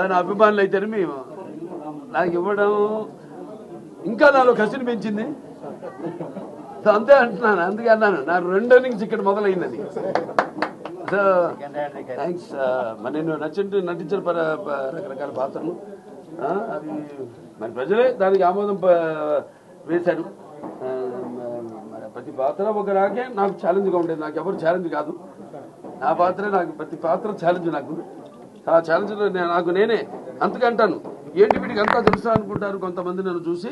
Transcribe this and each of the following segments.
నా అభిమానులు అయితేనే మేము నాకు ఇవ్వడం ఇంకా నాలో కసిని పెంచింది. అంతే అంటున్నాను, అందుకే అన్నాను నా 2 innings ఇక్కడ మొదలైందని. So thanks. మరి నేను నటించిన రకరకాల పాత్రలు అది మరి ప్రజలే దానికి ఆమోదం వేశారు. మరి ప్రతి పాత్ర ఒక రాకే నాకు ఛాలెంజ్గా ఉండేది. నాకు ఎవరు ఛాలెంజ్ కాదు, నా పాత్రే నాకు, ప్రతి పాత్ర ఛాలెంజ్ నాకు. ఆ ఛాలెంజ్లో నాకు నేనే అంతకంటాను. ఏంటి వీటికి అంతా తెలుసు అనుకుంటారు కొంతమంది నన్ను చూసి.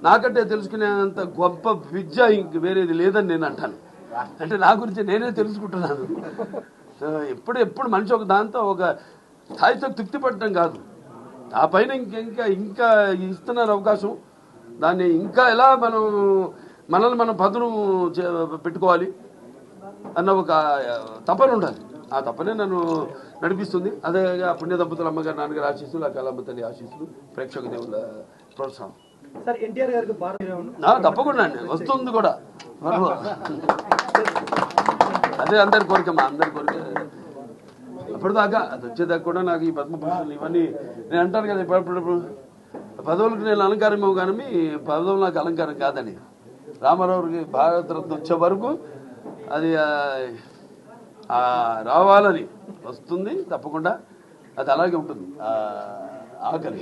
నాకంటే తెలుసుకునేంత గొప్ప విద్య ఇంక వేరేది లేదని నేను అంటాను. అంటే నా గురించి నేనే తెలుసుకుంటున్నాను. సో ఎప్పుడు మనిషి ఒక దాంతో ఒక స్థాయితో తృప్తి పడటం కాదు, ఆ పైన ఇంకా ఇస్తున్నారు అవకాశం. దాన్ని ఇంకా ఎలా మనల్ని మనం పదును పెట్టుకోవాలి అన్న ఒక తపన ఉండాలి. ఆ తపనే నన్ను నడిపిస్తుంది. అదే పుణ్య దంపతుల అమ్మగారు నాన్నగారు ఆశీస్సులు, ఆ కళమ్మ తల్లి ఆశీస్సులు, ప్రేక్షక దేవుళ్ళ ప్రోత్సాహం. తప్పకుండా అండి, వస్తుంది కూడా. అదే అందరి కోరికమ్మా, అందరి కోరిక. అప్పటిదాకా అది వచ్చేదాకా కూడా నాకు ఈ పద్మభూషణలు ఇవన్నీ నేను అంటాను కదా, ఇప్పుడు పదవులకు నేను అలంకారం కానీ పదవులు నాకు అలంకారం కాదని. రామారావుకి భారతరత్న వచ్చే వరకు అది రావాలని వస్తుంది తప్పకుండా. అది అలాగే ఉంటుంది. ఆకలి